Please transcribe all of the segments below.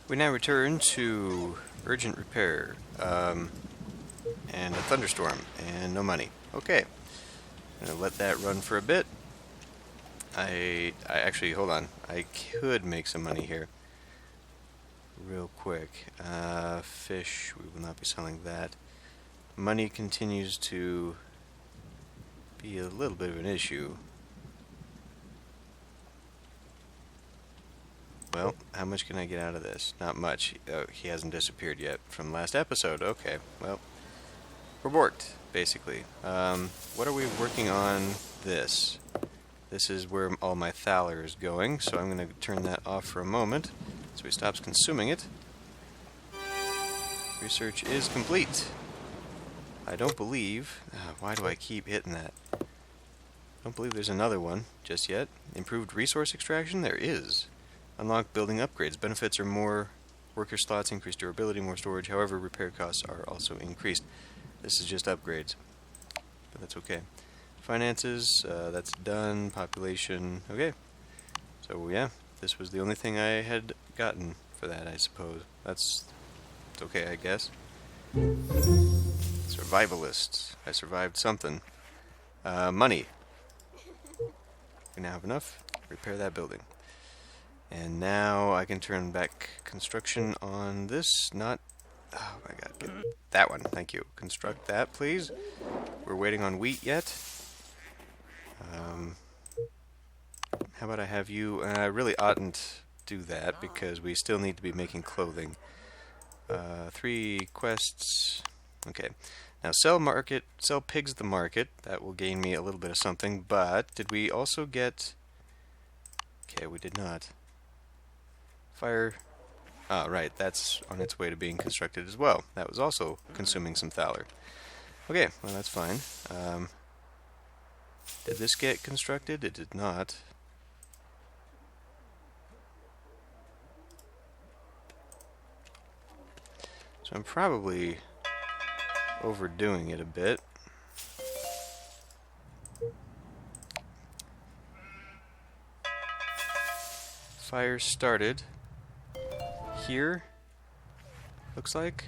We now return to urgent repair, and a thunderstorm, and no money. Okay, I'm gonna let that run for a bit. I actually, hold on, I could make some money here. Real quick. Fish, we will not be selling that. Money continues to be a little bit of an issue. Well, how much can I get out of this? Not much. Oh, he hasn't disappeared yet from last episode. Okay, well, we're borked, basically. What are we working on this? This is where all my thaler is going, so I'm going to turn that off for a moment so he stops consuming it. Research is complete. I don't believe... why do I keep hitting that? I don't believe there's another one just yet. Improved resource extraction? There is. Unlock building upgrades. Benefits are more worker slots, increased durability, more storage. However, repair costs are also increased. This is just upgrades, but that's okay. Finances, that's done. Population, okay. So yeah, this was the only thing I had gotten for that, I suppose. It's okay, I guess. Survivalists. I survived something. Money. We now have enough. Repair that building. And now I can turn back construction on this, not... Oh my god, get that one, thank you. Construct that, please. We're waiting on wheat yet. How about I have you... I really oughtn't do that, because we still need to be making clothing. 3 quests... Okay. Now sell pigs at the market. That will gain me a little bit of something, but did we also get... Okay, we did not. Fire... Ah, right, that's on its way to being constructed as well. That was also consuming some thaler. Okay, well that's fine. Did this get constructed? It did not. So I'm probably overdoing it a bit. Fire started here, looks like.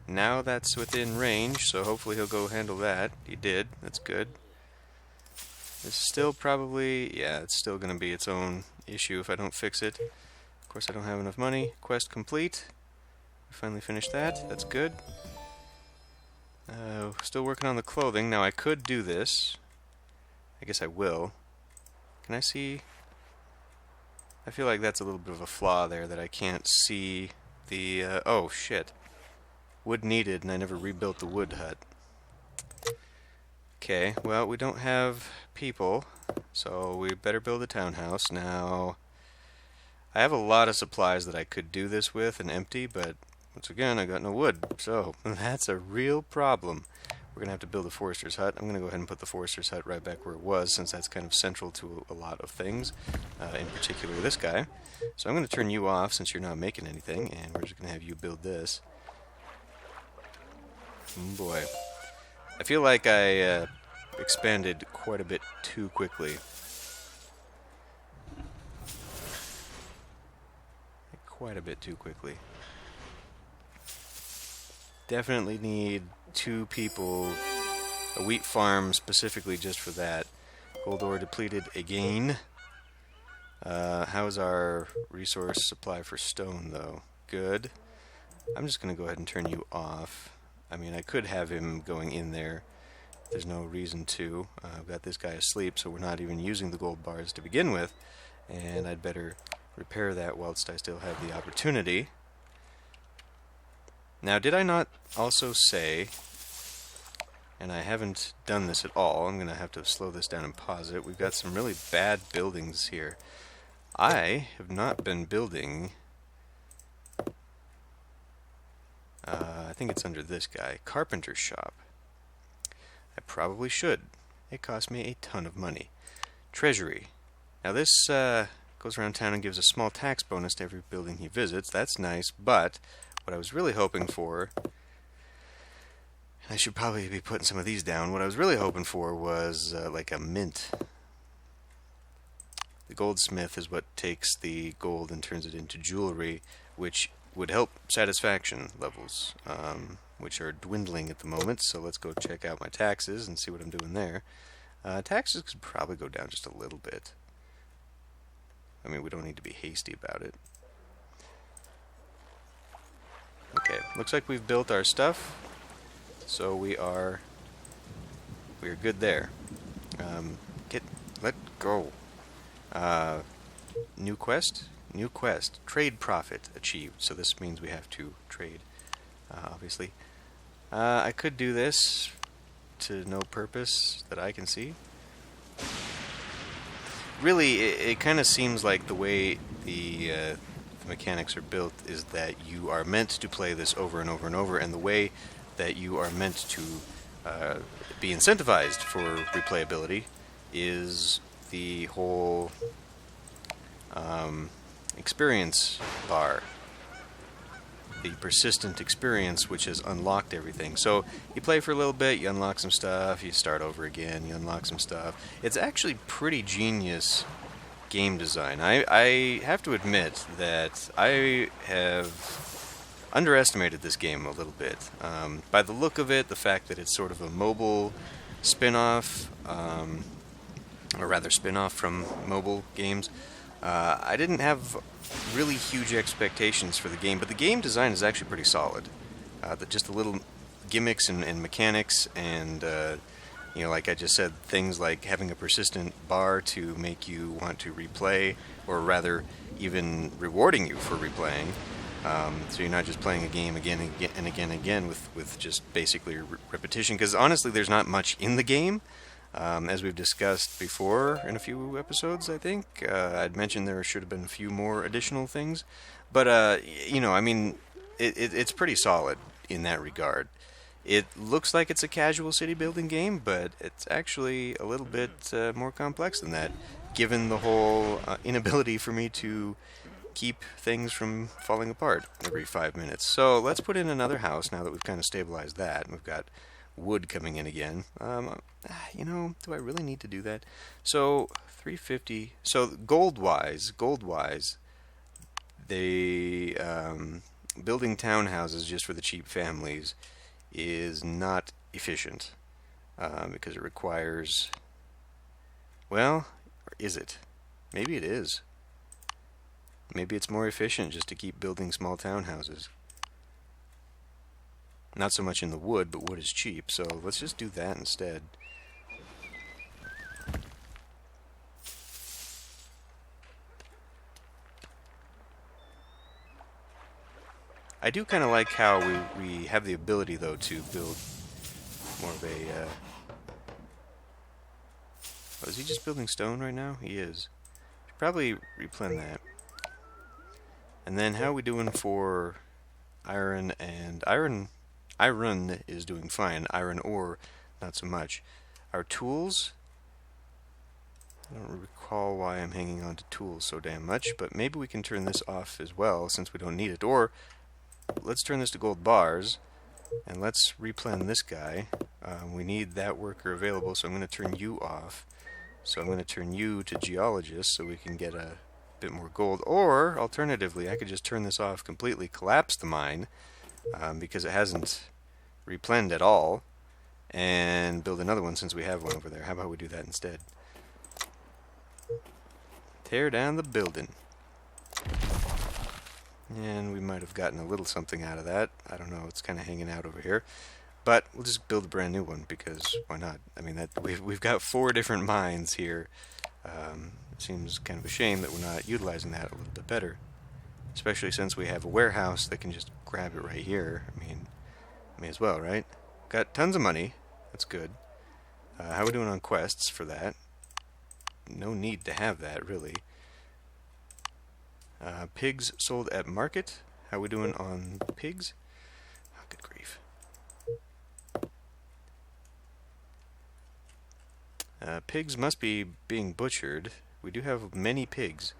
Now that's within range, so hopefully he'll go handle that. He did, that's good. It's still probably, yeah, it's still going to be its own issue if I don't fix it. Of course I don't have enough money. Quest complete. We finally finished that, that's good. Still working on the clothing. Now I could do this. I guess I will. Can I see? I feel like that's a little bit of a flaw there, that I can't see the, oh shit. Wood needed, and I never rebuilt the wood hut. Okay, well, we don't have people, so we better build a townhouse. Now, I have a lot of supplies that I could do this with and empty, but once again, I got no wood, so that's a real problem. We're going to have to build a forester's hut. I'm going to go ahead and put the forester's hut right back where it was, since that's kind of central to a lot of things, in particular this guy. So I'm going to turn you off since you're not making anything, and we're just going to have you build this. Oh boy. I feel like I expanded quite a bit too quickly. Quite a bit too quickly. Definitely need 2 people, a wheat farm specifically just for that. Gold ore depleted again. How's our resource supply for stone, though? Good. I'm just going to go ahead and turn you off. I mean, I could have him going in there. There's no reason to. I've got this guy asleep, so we're not even using the gold bars to begin with. And I'd better repair that whilst I still have the opportunity. Now, did I not also say, and I haven't done this at all, I'm going to have to slow this down and pause it, we've got some really bad buildings here. I have not been building, I think it's under this guy, carpenter shop. I probably should. It cost me a ton of money. Treasury. Now this goes around town and gives a small tax bonus to every building he visits. That's nice, but what I was really hoping for, I should probably be putting some of these down, what I was really hoping for was like a mint. The goldsmith is what takes the gold and turns it into jewelry, which would help satisfaction levels, which are dwindling at the moment. So let's go check out my taxes and see what I'm doing there. Taxes could probably go down just a little bit. I mean, we don't need to be hasty about it. Okay, looks like we've built our stuff, so we're good there. Let go. New quest, trade profit achieved. So this means we have to trade, obviously. I could do this to no purpose that I can see. Really, it kind of seems like the way the mechanics are built is that you are meant to play this over and over and over, and the way that you are meant to be incentivized for replayability is the whole experience bar. The persistent experience, which has unlocked everything. So you play for a little bit, you unlock some stuff, you start over again, you unlock some stuff. It's actually pretty genius game design. I have to admit that I have underestimated this game a little bit. By the look of it, the fact that it's sort of a mobile spin-off, or rather spin-off from mobile games, I didn't have really huge expectations for the game, but the game design is actually pretty solid. Just the little gimmicks and mechanics, and you know, like I just said, things like having a persistent bar to make you want to replay, or rather, even rewarding you for replaying. So you're not just playing a game again and again and again and again with just basically repetition. Because honestly, there's not much in the game. As we've discussed before in a few episodes, I think, I'd mentioned there should have been a few more additional things. But, you know, I mean, it's pretty solid in that regard. It looks like it's a casual city building game, but it's actually a little bit more complex than that, given the whole inability for me to keep things from falling apart every 5 minutes. So let's put in another house now that we've kind of stabilized that, and we've got wood coming in again. You know, do I really need to do that? So 350. So gold-wise, they building townhouses just for the cheap families is not efficient, because it requires, well, or is it? Maybe it is. Maybe it's more efficient just to keep building small townhouses. Not so much in the wood, but wood is cheap, so let's just do that instead. I do kind of like how we have the ability, though, to build more of a... Oh, is he just building stone right now? He is. Should probably replenish that. And then how are we doing for iron and... Iron is doing fine. Iron ore, not so much. Our tools... I don't recall why I'm hanging on to tools so damn much, but maybe we can turn this off as well, since we don't need it. Or, let's turn this to gold bars, and let's replan this guy. We need that worker available, so I'm going to turn you off. So I'm going to turn you to geologist, so we can get a bit more gold. Or, alternatively, I could just turn this off completely, collapse the mine, because it hasn't replened at all, and build another one since we have one over there. How about we do that instead? Tear down the building. And we might have gotten a little something out of that. I don't know, it's kind of hanging out over here. But we'll just build a brand new one, because why not? I mean, that we've got 4 different mines here. It seems kind of a shame that we're not utilizing that a little bit better. Especially since we have a warehouse that can just grab it right here. I mean, may as well, right? Got tons of money. That's good. How are we doing on quests for that? No need to have that, really. Pigs sold at market. How are we doing on pigs? Oh, good grief. Pigs must be being butchered. We do have many pigs.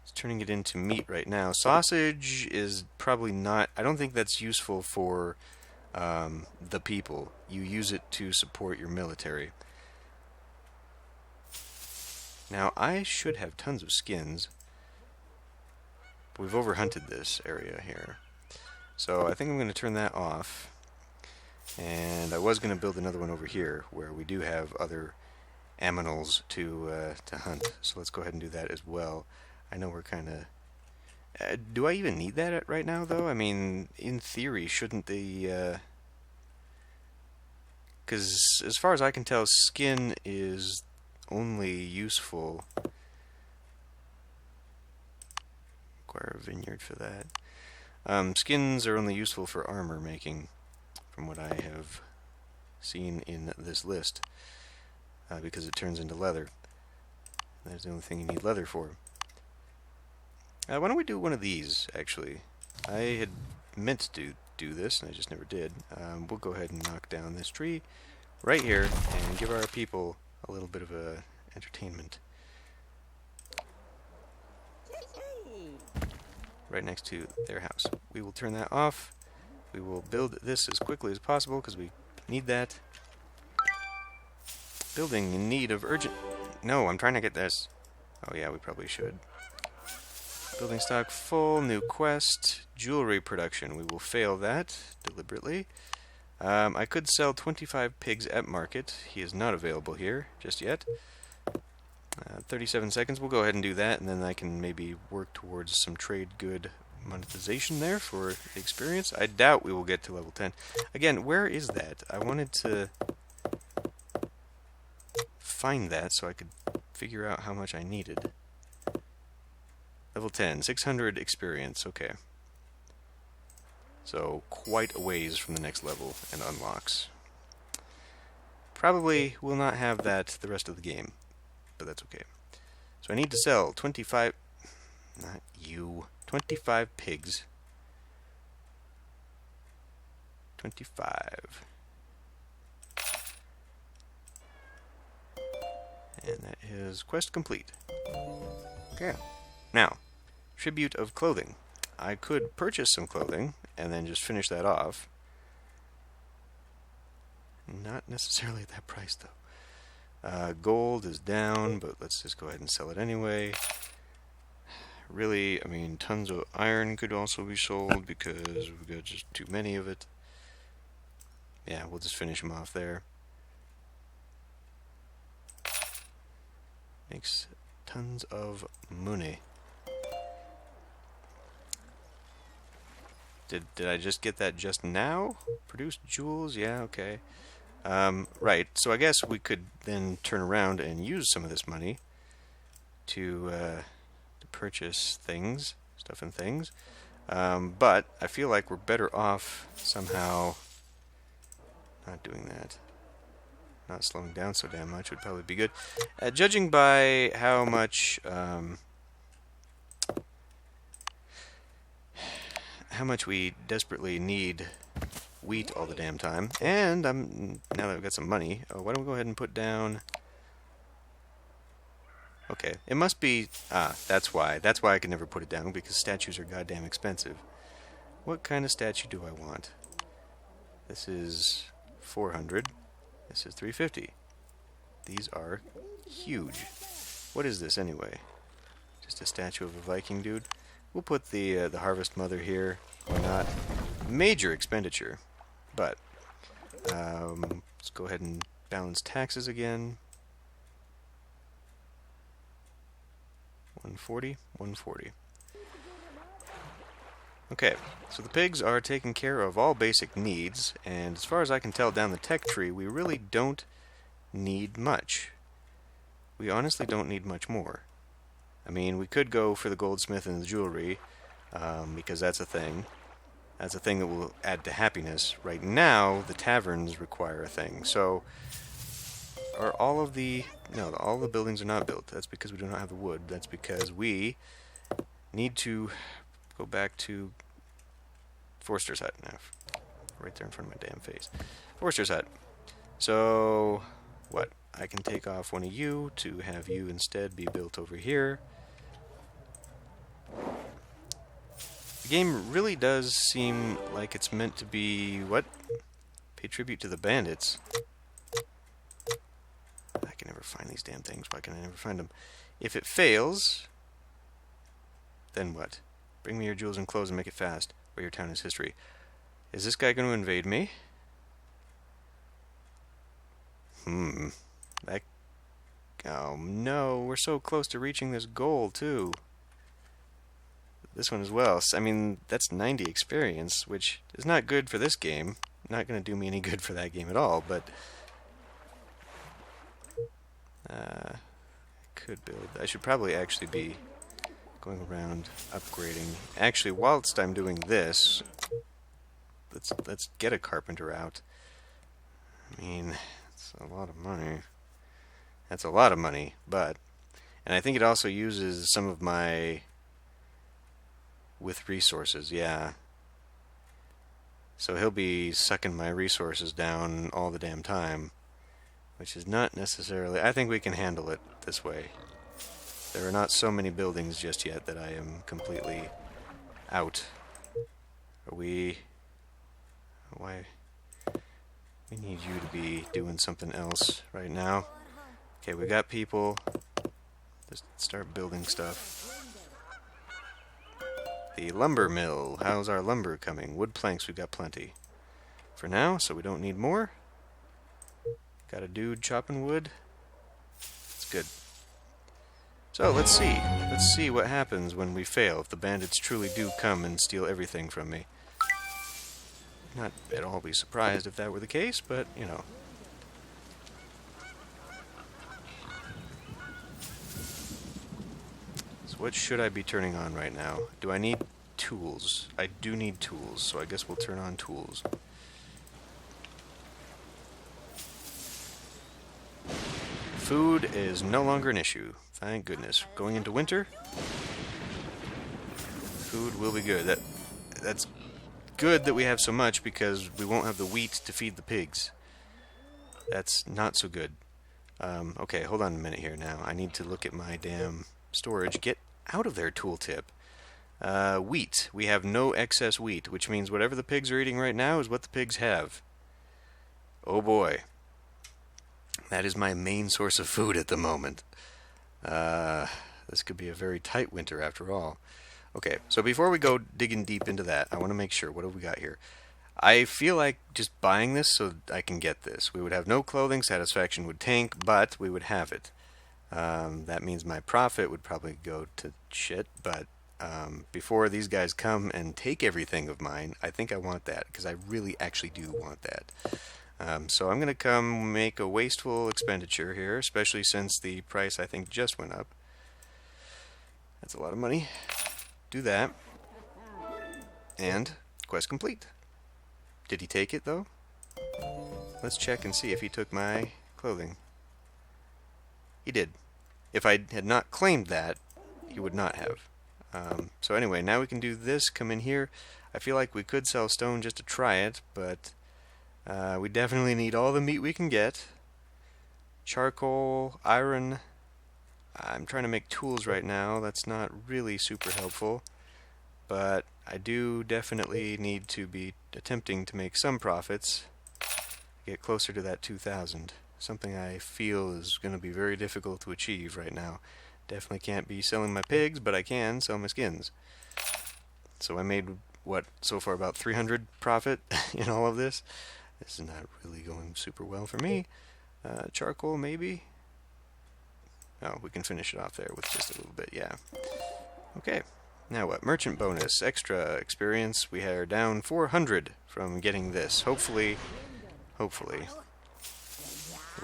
It's turning it into meat right now. Sausage is probably not... I don't think that's useful for the people. You use it to support your military. Now, I should have tons of skins. We've overhunted this area here. So I think I'm going to turn that off. And I was going to build another one over here where we do have other aminals to hunt. So let's go ahead and do that as well. I know we're kind of... do I even need that right now, though? I mean, in theory, shouldn't the... Because as far as I can tell, skin is only useful... Acquire a vineyard for that. Skins are only useful for armor making, from what I have seen in this list, because it turns into leather. That's the only thing you need leather for. Why don't we do one of these, actually? I had meant to do this, and I just never did. We'll go ahead and knock down this tree right here and give our people a little bit of a entertainment. Right next to their house. We will turn that off. We will build this as quickly as possible because we need that. Building in need of urgent... No, I'm trying to get this. Oh yeah, we probably should. Building stock full, new quest, jewelry production. We will fail that deliberately. I could sell 25 pigs at market. He is not available here just yet. 37 seconds. We'll go ahead and do that, and then I can maybe work towards some trade good monetization there for the experience. I doubt we will get to level 10. Again, where is that? I wanted to find that so I could figure out how much I needed. Level 10, 600 experience. Okay. So quite a ways from the next level and unlocks. Probably will not have that the rest of the game, but that's okay. So I need to sell 25... Not you. 25 pigs. 25. And that is quest complete. Okay. Now, tribute of clothing. I could purchase some clothing and then just finish that off. Not necessarily at that price, though. Gold is down, but let's just go ahead and sell it anyway. Really, I mean, tons of iron could also be sold because we've got just too many of it. Yeah, we'll just finish them off there. Makes tons of money. Did I just get that just now? Produce jewels? Yeah, okay. Right, so I guess we could then turn around and use some of this money to purchase things, stuff and things. But I feel like we're better off somehow not doing that. Not slowing down so damn much would probably be good. Judging by how much we desperately need wheat all the damn time, and now that I've got some money, why don't we go ahead and put down... Okay, it must be... that's why. That's why I can never put it down, because statues are goddamn expensive. What kind of statue do I want? This is 400. This is 350. These are huge. What is this anyway? Just a statue of a Viking dude? We'll put the Harvest Mother here. Why not? Major expenditure. But let's go ahead and balance taxes again. 140, 140. Okay, so the pigs are taking care of all basic needs, and as far as I can tell down the tech tree, we really don't need much. We honestly don't need much more. I mean, we could go for the goldsmith and the jewelry, because that's a thing. That's a thing that will add to happiness. Right now, the taverns require a thing. So, are all of the... No, all the buildings are not built. That's because we do not have the wood. That's because we need to go back to Forster's hut now. Right there in front of my damn face. Forster's hut. So, what? I can take off one of you to have you instead be built over here. The game really does seem like it's meant to be, what? Pay tribute to the bandits. I can never find these damn things. Why can I never find them? If it fails, then what? Bring me your jewels and clothes and make it fast, or your town is history. Is this guy going to invade me? That... Oh no, we're so close to reaching this goal, too. This one as well. I mean, that's 90 experience, which is not good for this game. Not going to do me any good for that game at all, but... I could build... I should probably actually be going around upgrading. Actually, whilst I'm doing this, let's get a carpenter out. I mean, it's a lot of money. That's a lot of money, but... And I think it also uses some of my... With resources, yeah. So he'll be sucking my resources down all the damn time. Which is not necessarily... I think we can handle it this way. There are not so many buildings just yet that I am completely out. Are we... Why... We need you to be doing something else right now. Okay, we got people. Just start building stuff. The lumber mill. How's our lumber coming? Wood planks, we've got plenty. For now, so we don't need more. Got a dude chopping wood. It's good. So, let's see. Let's see what happens when we fail, if the bandits truly do come and steal everything from me. Not at all be surprised if that were the case, but, you know. So what should I be turning on right now? Do I need tools? I do need tools, so I guess we'll turn on tools. Food is no longer an issue. Thank goodness. Going into winter, food will be good. That's good that we have so much because we won't have the wheat to feed the pigs. That's not so good. Okay, hold on a minute here now. I need to look at my damn storage. Get out of there, tooltip. Wheat. We have no excess wheat, which means whatever the pigs are eating right now is what the pigs have. Oh boy. That is my main source of food at the moment. This could be a very tight winter after all. Okay, so before we go digging deep into that, I want to make sure, what have we got here? I feel like just buying this so I can get this. We would have no clothing, satisfaction would tank, but we would have it. That means my profit would probably go to shit, but before these guys come and take everything of mine, I think I want that, because I really actually do want that. So I'm going to come make a wasteful expenditure here, especially since the price, I think, just went up. That's a lot of money. Do that. And quest complete. Did he take it, though? Let's check and see if he took my clothing. He did. If I had not claimed that, he would not have. So anyway, now we can do this, come in here. I feel like we could sell stone just to try it, but we definitely need all the meat we can get. Charcoal, iron. I'm trying to make tools right now. That's not really super helpful. But I do definitely need to be attempting to make some profits. Get closer to that 2,000. Something I feel is going to be very difficult to achieve right now. Definitely can't be selling my pigs, but I can sell my skins. So I made, what, so far about 300 profit in all of this. This is not really going super well for me. Charcoal, maybe? Oh, we can finish it off there with just a little bit, yeah. Okay, now what? Merchant bonus, extra experience. We are down 400 from getting this. Hopefully, we'll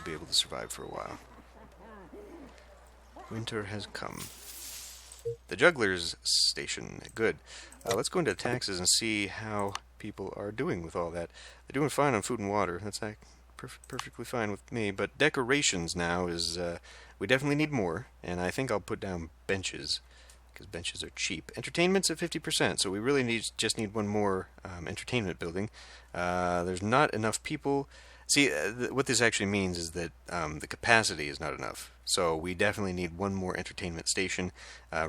be able to survive for a while. Winter has come. The juggler's station, good. Let's go into taxes and see how people are doing with all that. They're doing fine on food and water. That's perfectly fine with me. But decorations now is, we definitely need more. And I think I'll put down benches, because benches are cheap. Entertainment's at 50%, so we really just need one more entertainment building. There's not enough people. See, what this actually means is that the capacity is not enough. So we definitely need one more entertainment station.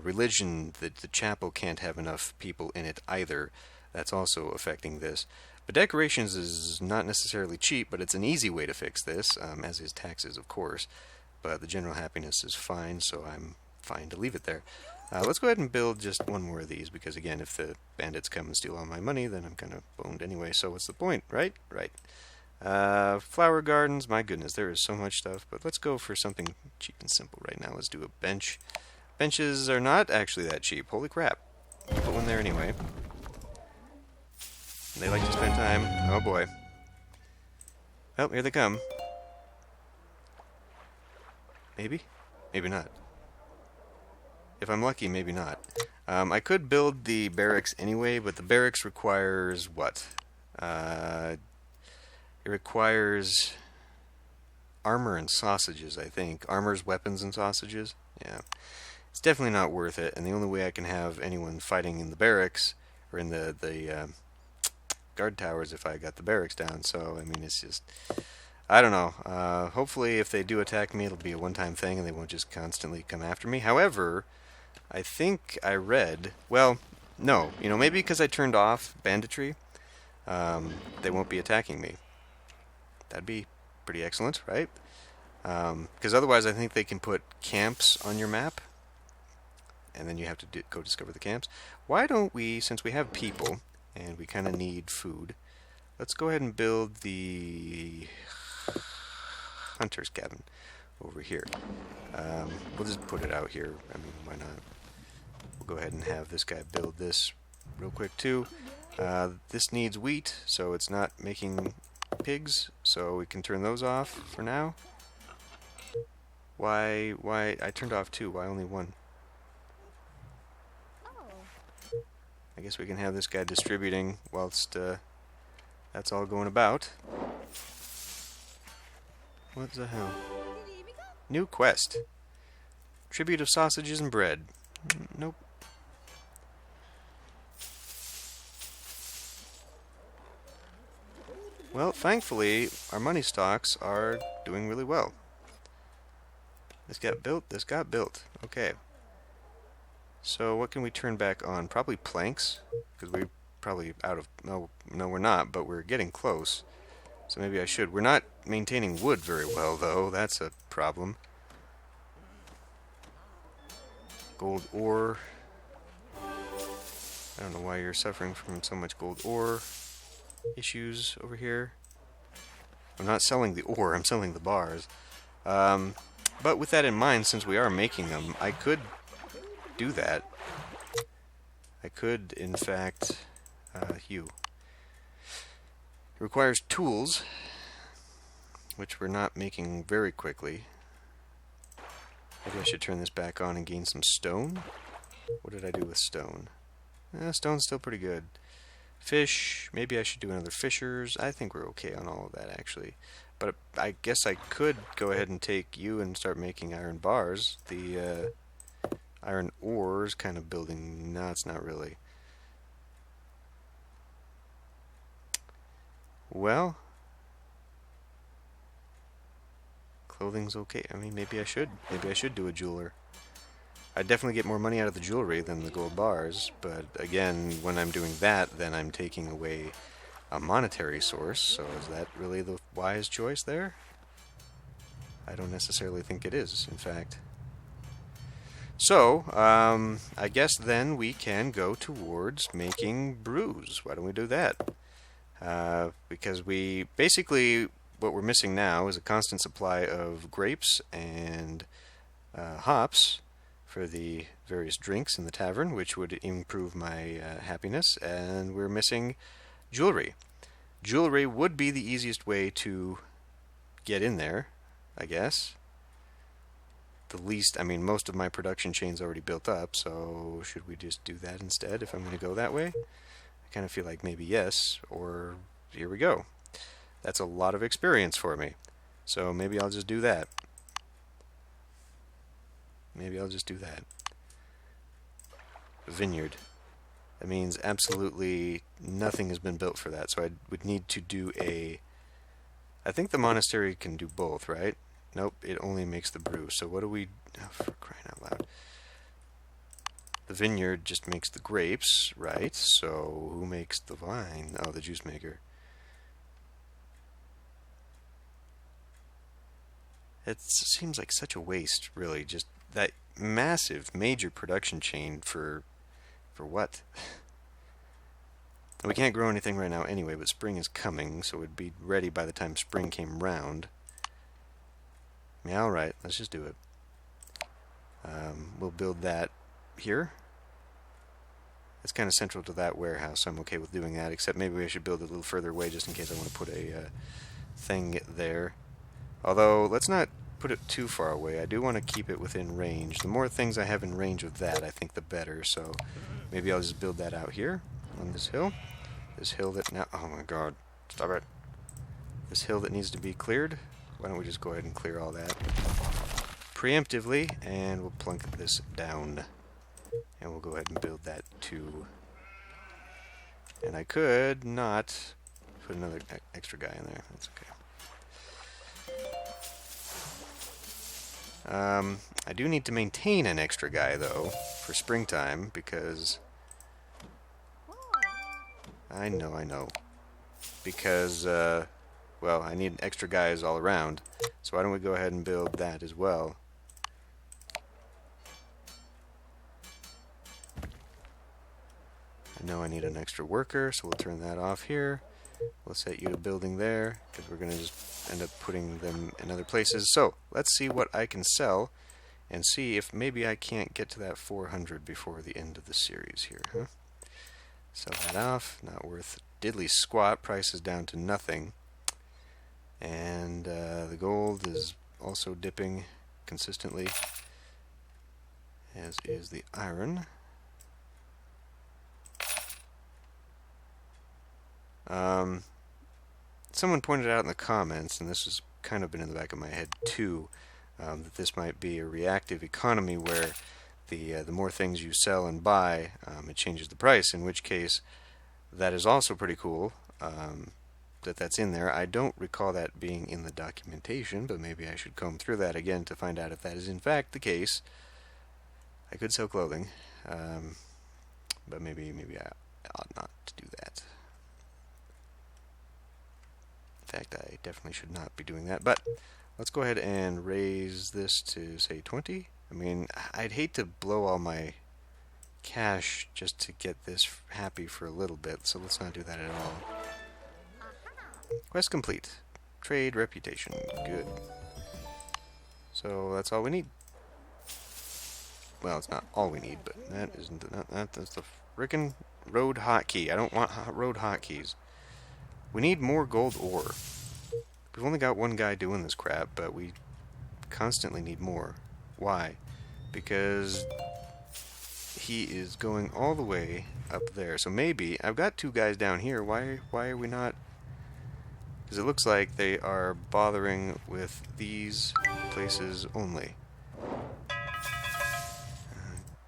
Religion, the chapel can't have enough people in it either. That's also affecting this. But decorations is not necessarily cheap, but it's an easy way to fix this, as is taxes, of course. But the general happiness is fine, so I'm fine to leave it there. Let's go ahead and build just one more of these, because again, if the bandits come and steal all my money, then I'm kind of boned anyway, so what's the point, right? Right. Flower gardens, my goodness, there is so much stuff, but let's go for something cheap and simple right now. Let's do a bench. Benches are not actually that cheap. Holy crap. I'll put one there anyway. They like to spend time. Oh boy. Oh, here they come. Maybe? Maybe not. If I'm lucky, maybe not. I could build the barracks anyway, but the barracks requires what? It requires armor and sausages, I think. Armors, weapons, and sausages? Yeah. It's definitely not worth it, and the only way I can have anyone fighting in the barracks, or in the guard towers if I got the barracks down, so, I mean, it's just... I don't know. Hopefully, if they do attack me, it'll be a one-time thing, and they won't just constantly come after me. However, I think I read... Well, no. You know, maybe because I turned off banditry, they won't be attacking me. That'd be pretty excellent, right? Because otherwise, I think they can put camps on your map, and then you have to go discover the camps. Why don't we, since we have people, and we kind of need food, let's go ahead and build the hunter's cabin over here. We'll just put it out here. I mean, why not? We'll go ahead and have this guy build this real quick too. This needs wheat, so it's not making pigs, so we can turn those off for now. Why I turned off two, why only one? I guess we can have this guy distributing whilst that's all going about. What the hell? New quest. Tribute of sausages and bread. Nope. Well, thankfully, our money stocks are doing really well. This got built, this got built. Okay. So what can we turn back on? Probably planks, because we're probably out of... No, we're not, but we're getting close. So maybe I should. We're not maintaining wood very well, though. That's a problem. Gold ore. I don't know why you're suffering from so much gold ore issues over here. I'm not selling the ore, I'm selling the bars. But with that in mind, since we are making them, I could do that. I could, in fact, hew. It requires tools, which we're not making very quickly. Maybe I should turn this back on and gain some stone. What did I do with stone? Stone's still pretty good. Fish, maybe I should do another fishers. I think we're okay on all of that, actually. But I guess I could go ahead and take you and start making iron bars. The iron ores kind of building... No, it's not really. Well, clothing's okay. I mean, maybe I should. Maybe I should do a jeweler. I'd definitely get more money out of the jewelry than the gold bars, but again, when I'm doing that, then I'm taking away a monetary source, so is that really the wise choice there? I don't necessarily think it is, in fact. So, I guess then we can go towards making brews. Why don't we do that? Because we, basically, what we're missing now is a constant supply of grapes and hops for the various drinks in the tavern, which would improve my happiness, and we're missing jewelry. Jewelry would be the easiest way to get in there, I guess. The least, I mean, most of my production chain's already built up, so should we just do that instead if I'm going to go that way? I kind of feel like maybe yes, or here we go. That's a lot of experience for me, so maybe I'll just do that. Maybe I'll just do that. Vineyard. That means absolutely nothing has been built for that, so I would need to do a... I think the monastery can do both, right? Nope, it only makes the brew. So what do we... Oh, for crying out loud. The vineyard just makes the grapes, right? So who makes the wine? Oh, the juice maker. It seems like such a waste, really. Just that massive, major production chain for what? We can't grow anything right now anyway, but spring is coming, so it'd be ready by the time spring came round. Yeah, alright, let's just do it. We'll build that here. It's kind of central to that warehouse, so I'm okay with doing that, except maybe I should build it a little further away just in case I want to put a thing there. Although, let's not put it too far away. I do want to keep it within range. The more things I have in range of that, I think the better, so maybe I'll just build that out here on this hill. This hill that now... Oh my god, stop it. This hill that needs to be cleared. Why don't we just go ahead and clear all that preemptively, and we'll plunk this down. And we'll go ahead and build that too. And I could not put another extra guy in there. That's okay. I do need to maintain an extra guy, though, for springtime, because... I know. Because, well, I need extra guys all around. So why don't we go ahead and build that as well. I know I need an extra worker, so we'll turn that off here. We'll set you to building there, because we're going to just end up putting them in other places. So, let's see what I can sell, and see if maybe I can't get to that 400 before the end of the series here, huh? Sell that off, not worth diddly squat, price is down to nothing. And the gold is also dipping consistently, as is the iron. Someone pointed out in the comments, and this has kind of been in the back of my head too, that this might be a reactive economy where the more things you sell and buy, it changes the price, in which case that is also pretty cool that's in there. I don't recall that being in the documentation, but maybe I should comb through that again to find out if that is in fact the case. I could sell clothing, but maybe I ought not to do that. In fact, I definitely should not be doing that, but let's go ahead and raise this to, say, 20. I mean, I'd hate to blow all my cash just to get this happy for a little bit, so let's not do that at all. Quest complete. Trade reputation. Good. So that's all we need. Well, it's not all we need, but that isn't that's the frickin' road hotkey. I don't want road hotkeys. We need more gold ore. We've only got one guy doing this crap, but we constantly need more. Why? Because he is going all the way up there. So maybe I've got two guys down here. Why are we not? Because it looks like they are bothering with these places only.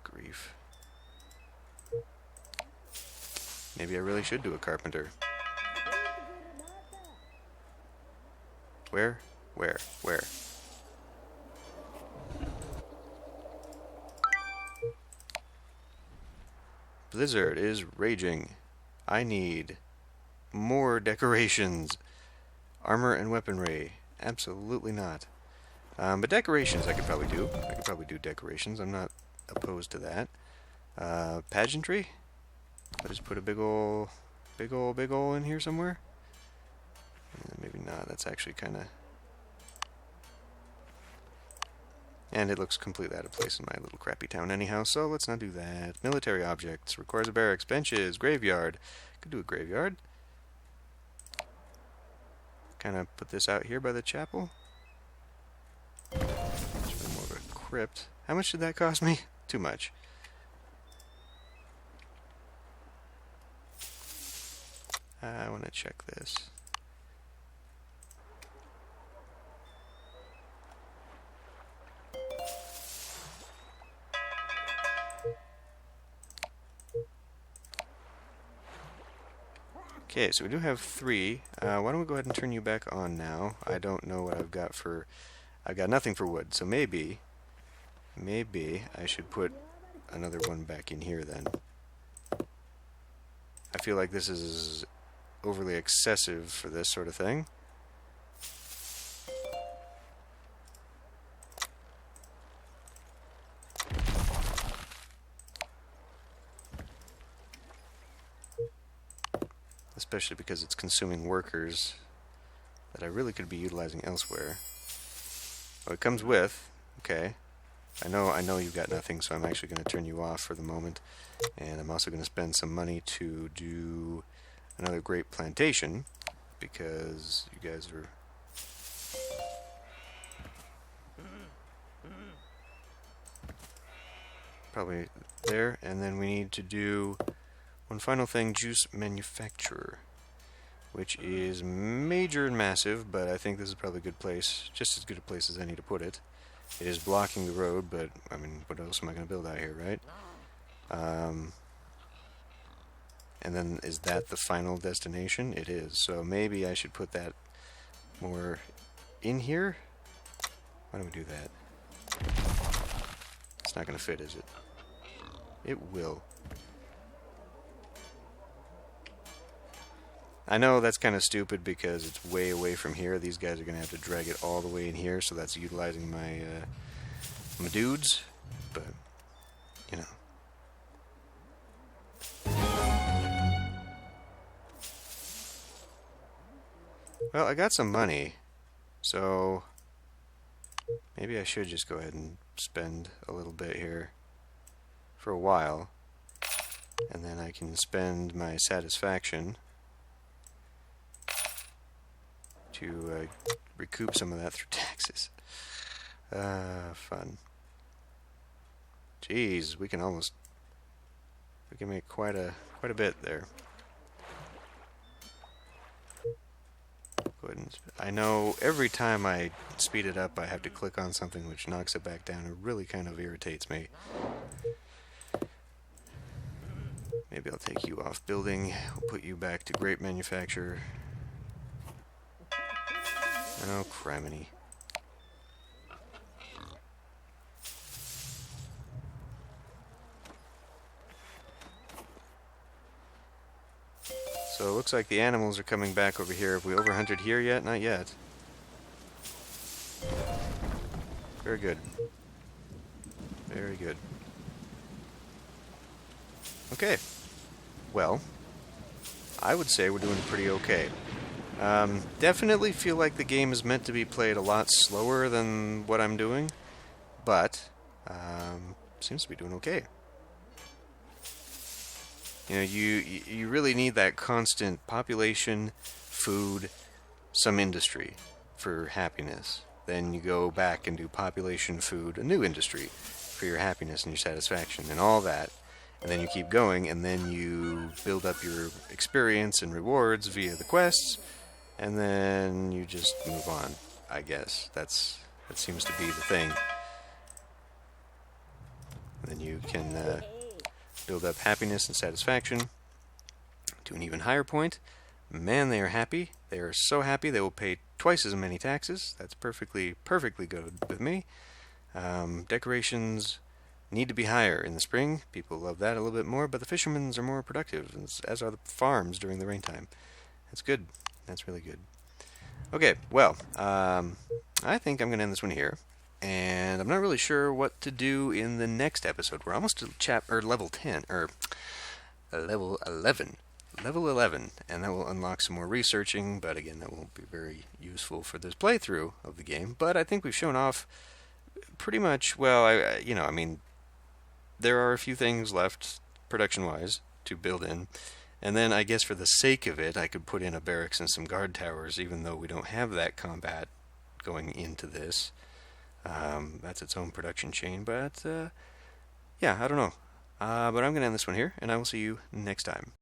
Grief. Maybe I really should do a carpenter. Where? Blizzard is raging. I need more decorations. Armor and weaponry. Absolutely not. But decorations I could probably do. I could probably do decorations. I'm not opposed to that. Pageantry? I'll just put a big ol' in here somewhere. Maybe not. That's actually kind of... And it looks completely out of place in my little crappy town anyhow, so let's not do that. Military objects. Requires a barracks. Benches. Graveyard. Could do a graveyard. Kind of put this out here by the chapel. More of a crypt. How much did that cost me? Too much. I want to check this. Okay, so we do have 3. Why don't we go ahead and turn you back on now? I don't know what I've got for... I've got nothing for wood, so maybe I should put another one back in here then. I feel like this is overly excessive for this sort of thing. especially because it's consuming workers that I really could be utilizing elsewhere. Oh, it comes with. Okay. I know you've got nothing, so I'm actually going to turn you off for the moment. And I'm also going to spend some money to do another grape plantation, because you guys are... probably there. And then we need to do one final thing, juice manufacturer, which is major and massive, but I think this is probably a good place, just as good a place as any to put it. It is blocking the road, but, I mean, what else am I going to build out here, right? And then, is that the final destination? It is. So maybe I should put that more in here? Why don't we do that? It's not going to fit, is it? It will. I know that's kind of stupid because it's way away from here. These guys are going to have to drag it all the way in here, so that's utilizing my, my dudes. But, you know. Well, I got some money, so maybe I should just go ahead and spend a little bit here for a while, and then I can spend my satisfaction to recoup some of that through taxes. Fun. Jeez, we can make quite a bit there. Go ahead and, I know every time I speed it up I have to click on something which knocks it back down. It really kind of irritates me. Maybe I'll take you off building. We'll put you back to grape manufacturer. Oh, criminy. So it looks like the animals are coming back over here. Have we overhunted here yet? Not yet. Very good. Very good. Okay. Well, I would say we're doing pretty okay. Definitely feel like the game is meant to be played a lot slower than what I'm doing, but seems to be doing okay. You know, you really need that constant population, food, some industry for happiness. Then you go back and do population, food, a new industry for your happiness and your satisfaction and all that. And then you keep going, and then you build up your experience and rewards via the quests, and then you just move on, I guess. That seems to be the thing. And then you can build up happiness and satisfaction to an even higher point. Man, they are happy. They are so happy they will pay twice as many taxes. That's perfectly good with me. Decorations need to be higher in the spring. People love that a little bit more, but the fishermen are more productive, as are the farms during the rain time. That's good. That's really good. Okay, well, I think I'm going to end this one here. And I'm not really sure what to do in the next episode. We're almost to level 10, or level 11. Level 11, and that will unlock some more researching, but again, that won't be very useful for this playthrough of the game. But I think we've shown off pretty much, well, I mean, there are a few things left, production-wise, to build in. And then, I guess for the sake of it, I could put in a barracks and some guard towers, even though we don't have that combat going into this. That's its own production chain, but, yeah, I don't know. But I'm going to end this one here, and I will see you next time.